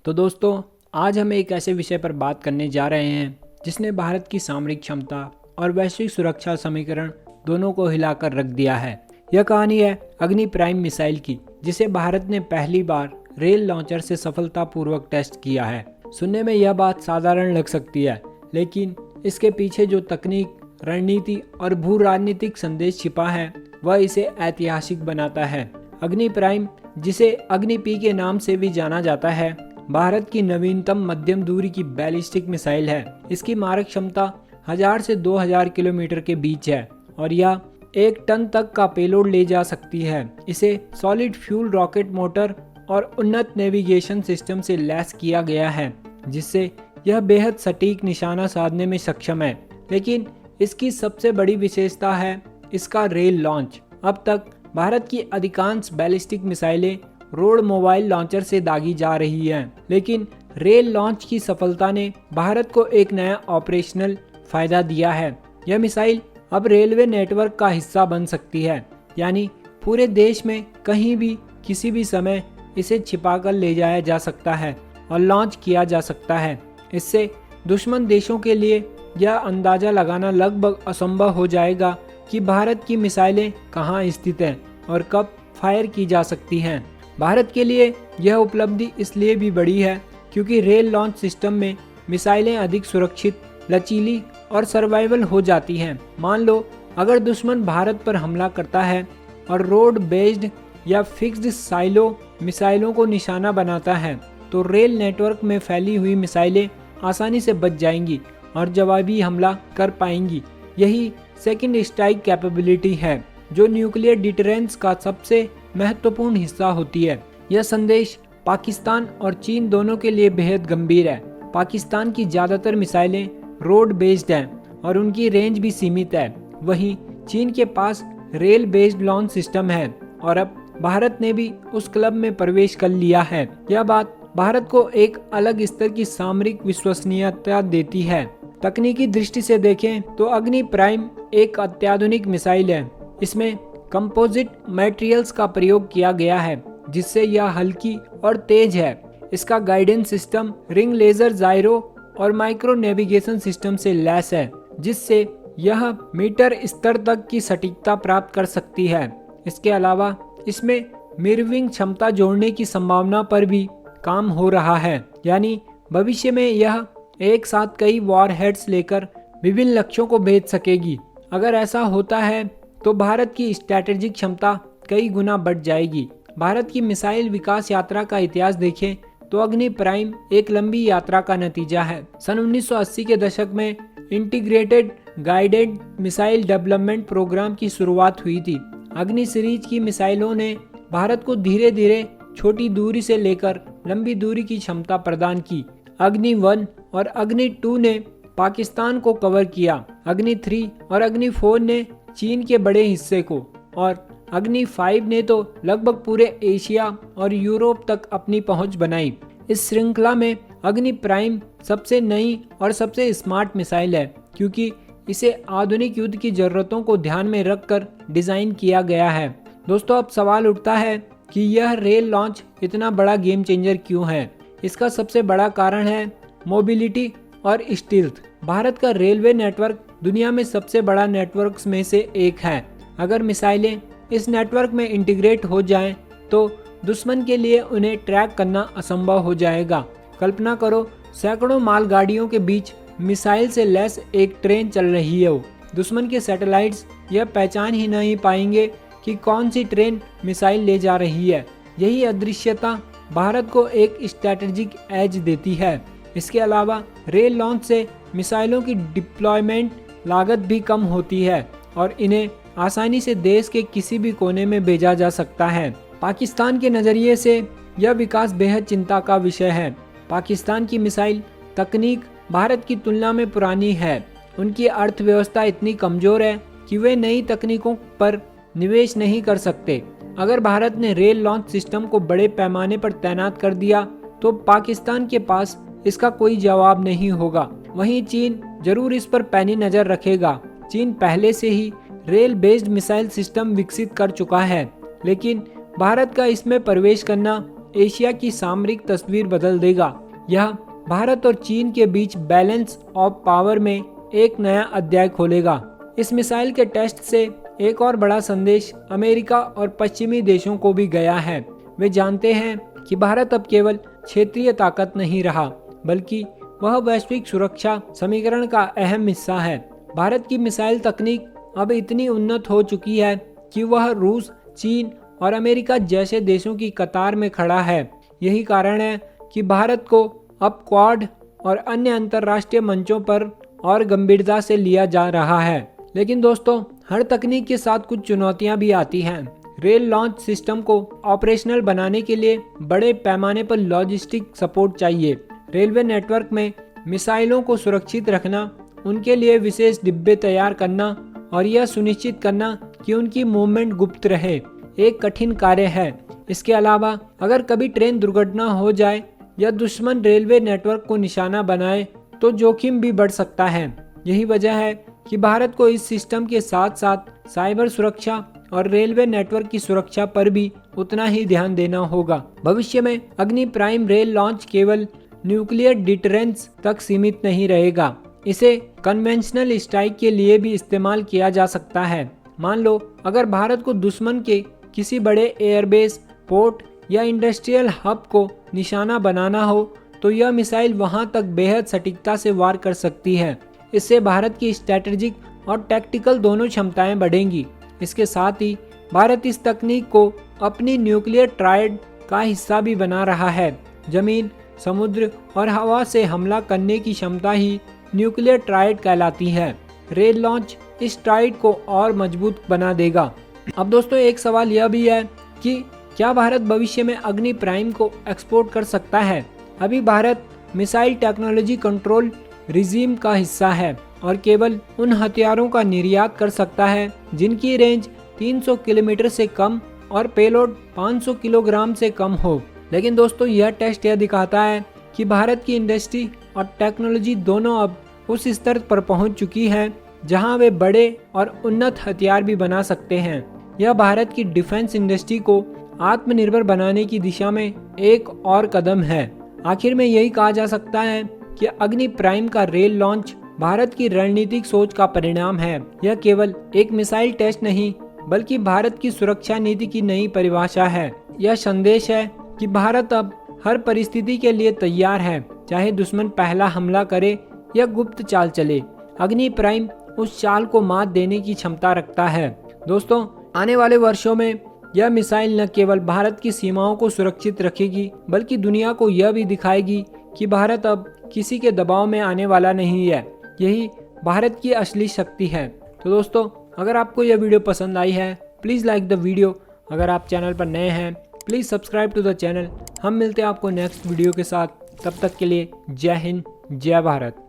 तो दोस्तों, आज हम एक ऐसे विषय पर बात करने जा रहे हैं जिसने भारत की सामरिक क्षमता और वैश्विक सुरक्षा समीकरण दोनों को हिलाकर रख दिया है। यह कहानी है अग्नि प्राइम मिसाइल की, जिसे भारत ने पहली बार रेल लॉन्चर से सफलतापूर्वक टेस्ट किया है। सुनने में यह बात साधारण लग सकती है, लेकिन इसके पीछे जो तकनीक, रणनीति और भू राजनीतिक संदेश छिपा है वह इसे ऐतिहासिक बनाता है। अग्नि प्राइम, जिसे अग्नि पी के नाम से भी जाना जाता है, भारत की नवीनतम मध्यम दूरी की बैलिस्टिक मिसाइल है। इसकी मारक क्षमता 1000 से 2000 किलोमीटर के बीच है और यह 1 टन तक का पेलोड ले जा सकती है। इसे सॉलिड फ्यूल रॉकेट मोटर और उन्नत नेविगेशन सिस्टम से लैस किया गया है, जिससे यह बेहद सटीक निशाना साधने में सक्षम है। लेकिन इसकी सबसे बड़ी विशेषता है इसका रेल लॉन्च। अब तक भारत की अधिकांश बैलिस्टिक मिसाइलें रोड मोबाइल लॉन्चर से दागी जा रही हैं, लेकिन रेल लॉन्च की सफलता ने भारत को एक नया ऑपरेशनल फायदा दिया है। यह मिसाइल अब रेलवे नेटवर्क का हिस्सा बन सकती है, यानी पूरे देश में कहीं भी किसी भी समय इसे छिपाकर ले जाया जा सकता है और लॉन्च किया जा सकता है। इससे दुश्मन देशों के लिए यह अंदाजा लगाना लगभग असंभव हो जाएगा कि भारत की मिसाइलें कहां स्थित हैं और कब फायर की जा सकती हैं। भारत के लिए यह उपलब्धि इसलिए भी बड़ी है क्योंकि रेल लॉन्च सिस्टम में मिसाइलें अधिक सुरक्षित, लचीली और सर्वाइवल हो जाती हैं। मान लो अगर दुश्मन भारत पर हमला करता है और रोड बेस्ड या फिक्स्ड साइलो मिसाइलों को निशाना बनाता है, तो रेल नेटवर्क में फैली हुई मिसाइलें आसानी से बच जाएंगी और जवाबी हमला कर पाएंगी। यही सेकंड स्ट्राइक कैपेबिलिटी है, जो न्यूक्लियर डिटरेंस का सबसे महत्वपूर्ण हिस्सा होती है। यह संदेश पाकिस्तान और चीन दोनों के लिए बेहद गंभीर है। पाकिस्तान की ज़्यादातर मिसाइलें रोड बेस्ड हैं और उनकी रेंज भी सीमित है। वहीं चीन के पास रेल बेस्ड लॉन्च सिस्टम है और अब भारत ने भी उस क्लब में प्रवेश कर लिया है। यह बात भारत को एक अलग स्तर की सामरिक विश्वसनीयता देती है। तकनीकी दृष्टि से देखें तो अग्नि प्राइम एक अत्याधुनिक मिसाइल है। इसमें कंपोजिट मटेरियल्स का प्रयोग किया गया है, जिससे यह हल्की और तेज है। इसका गाइडेंस सिस्टम रिंग लेजर जायरो और माइक्रो नेविगेशन सिस्टम से लैस है, जिससे यह मीटर स्तर तक की सटीकता प्राप्त कर सकती है। इसके अलावा इसमें मिरविंग क्षमता जोड़ने की संभावना पर भी काम हो रहा है, यानी भविष्य में यह एक साथ कई वॉरहेड्स लेकर विभिन्न लक्ष्यों को भेज सकेगी। अगर ऐसा होता है तो भारत की स्ट्रैटेजिक क्षमता कई गुना बढ़ जाएगी। भारत की मिसाइल विकास यात्रा का इतिहास देखें तो अग्नि प्राइम एक लंबी यात्रा का नतीजा है। सन 1980 के दशक में integrated guided missile development programme की शुरुआत हुई थी। अग्नि सीरीज की मिसाइलों ने भारत को धीरे धीरे छोटी दूरी से लेकर लंबी दूरी की क्षमता प्रदान की। अग्नि 1 और अग्नि 2 ने पाकिस्तान को कवर किया। अग्नि 3 और अग्नि 4 ने चीन के बड़े हिस्से को, और अग्नि 5 ने तो लगभग पूरे एशिया और यूरोप तक अपनी पहुंच बनाई। इस श्रृंखला में अग्नि प्राइम सबसे नई और सबसे स्मार्ट मिसाइल है, क्योंकि इसे आधुनिक युद्ध की जरूरतों को ध्यान में रखकर डिजाइन किया गया है। दोस्तों, अब सवाल उठता है कि यह रेल लॉन्च इतना बड़ा गेम चेंजर क्यों है। इसका सबसे बड़ा कारण है मोबिलिटी और स्टील्थ। भारत का रेलवे नेटवर्क दुनिया में सबसे बड़ा नेटवर्क्स में से एक है। अगर मिसाइलें इस नेटवर्क में इंटीग्रेट हो जाएं, तो दुश्मन के लिए उन्हें ट्रैक करना असंभव हो जाएगा। कल्पना करो, सैकड़ों मालगाड़ियों के बीच मिसाइल से लैस एक ट्रेन चल रही है। दुश्मन के सैटेलाइट्स यह पहचान ही नहीं पाएंगे कि कौन सी ट्रेन मिसाइल ले जा रही है। यही अदृश्यता भारत को एक स्ट्रैटेजिक एज देती है। इसके अलावा रेल लॉन्च से मिसाइलों की डिप्लॉयमेंट लागत भी कम होती है और इन्हें आसानी से देश के किसी भी कोने में भेजा जा सकता है। पाकिस्तान के नज़रिए से यह विकास बेहद चिंता का विषय है। पाकिस्तान की मिसाइल तकनीक भारत की तुलना में पुरानी है। उनकी अर्थव्यवस्था इतनी कमज़ोर है कि वे नई तकनीकों पर निवेश नहीं कर सकते। अगर भारत ने रेल लॉन्च सिस्टम को बड़े पैमाने पर तैनात कर दिया तो पाकिस्तान के पास इसका कोई जवाब नहीं होगा। वहीं चीन जरूर इस पर पैनी नज़र रखेगा। चीन पहले से ही रेल बेस्ड मिसाइल सिस्टम विकसित कर चुका है, लेकिन भारत का इसमें प्रवेश करना एशिया की सामरिक तस्वीर बदल देगा। यह भारत और चीन के बीच बैलेंस ऑफ पावर में एक नया अध्याय खोलेगा। इस मिसाइल के टेस्ट से एक और बड़ा संदेश अमेरिका और पश्चिमी देशों को भी गया है। वे जानते हैं कि भारत अब केवल क्षेत्रीय ताकत नहीं रहा, बल्कि वह वैश्विक सुरक्षा समीकरण का अहम हिस्सा है। भारत की मिसाइल तकनीक अब इतनी उन्नत हो चुकी है कि वह रूस, चीन और अमेरिका जैसे देशों की कतार में खड़ा है। यही कारण है कि भारत को अब क्वाड और अन्य अंतर्राष्ट्रीय मंचों पर और गंभीरता से लिया जा रहा है। लेकिन दोस्तों, हर तकनीक के साथ कुछ चुनौतियां भी आती हैं। रेल लॉन्च सिस्टम को ऑपरेशनल बनाने के लिए बड़े पैमाने पर लॉजिस्टिक सपोर्ट चाहिए। रेलवे नेटवर्क में मिसाइलों को सुरक्षित रखना, उनके लिए विशेष डिब्बे तैयार करना और यह सुनिश्चित करना कि उनकी मूवमेंट गुप्त रहे, एक कठिन कार्य है। इसके अलावा अगर कभी ट्रेन दुर्घटना हो जाए या दुश्मन रेलवे नेटवर्क को निशाना बनाए तो जोखिम भी बढ़ सकता है। यही वजह है कि भारत को इस सिस्टम के साथ साथ साइबर सुरक्षा और रेलवे नेटवर्क की सुरक्षा पर भी उतना ही ध्यान देना होगा। भविष्य में अग्नि प्राइम रेल लॉन्च केवल न्यूक्लियर डिटरेंस तक सीमित नहीं रहेगा। इसे कन्वेंशनल स्ट्राइक के लिए भी इस्तेमाल किया जा सकता है। मान लो अगर भारत को दुश्मन के किसी बड़े एयरबेस, पोर्ट या इंडस्ट्रियल हब को निशाना बनाना हो तो यह मिसाइल वहां तक बेहद सटीकता से वार कर सकती है। इससे भारत की स्ट्रैटेजिक और टैक्टिकल दोनों क्षमताएं बढ़ेंगी। इसके साथ ही भारत इस तकनीक को अपनी न्यूक्लियर ट्रायड का हिस्सा भी बना रहा है। जमीन, समुद्र और हवा से हमला करने की क्षमता ही न्यूक्लियर ट्रायड कहलाती है। रेल लॉन्च इस ट्रायड को और मजबूत बना देगा। अब दोस्तों, एक सवाल यह भी है कि क्या भारत भविष्य में अग्नि प्राइम को एक्सपोर्ट कर सकता है? अभी Bharat missile technology control regime का हिस्सा है और केवल उन हथियारों का निर्यात कर सकता है जिनकी रेंज 300 किलोमीटर से कम और पेलोड 500 किलोग्राम से कम हो। लेकिन दोस्तों, यह टेस्ट यह दिखाता है कि भारत की इंडस्ट्री और टेक्नोलॉजी दोनों अब उस स्तर पर पहुंच चुकी है जहां वे बड़े और उन्नत हथियार भी बना सकते हैं। यह भारत की डिफेंस इंडस्ट्री को आत्मनिर्भर बनाने की दिशा में एक और कदम है। आखिर में यही कहा जा सकता है कि अग्नि प्राइम का रेल लॉन्च भारत की रणनीतिक सोच का परिणाम है। यह केवल एक मिसाइल टेस्ट नहीं, बल्कि भारत की सुरक्षा नीति की नई परिभाषा है। यह संदेश है कि भारत अब हर परिस्थिति के लिए तैयार है, चाहे दुश्मन पहला हमला करे या गुप्त चाल चले। अग्नि प्राइम उस चाल को मात देने की क्षमता रखता है। दोस्तों, आने वाले वर्षों में यह मिसाइल न केवल भारत की सीमाओं को सुरक्षित रखेगी, बल्कि दुनिया को यह भी दिखाएगी कि भारत अब किसी के दबाव में आने वाला नहीं है। यही भारत की असली शक्ति है। तो दोस्तों, अगर आपको यह वीडियो पसंद आई है, प्लीज़ लाइक द वीडियो। अगर आप चैनल पर नए हैं, please subscribe to the channel. हम मिलते हैं आपको नेक्स्ट वीडियो के साथ। तब तक के लिए जय हिंद, जय भारत।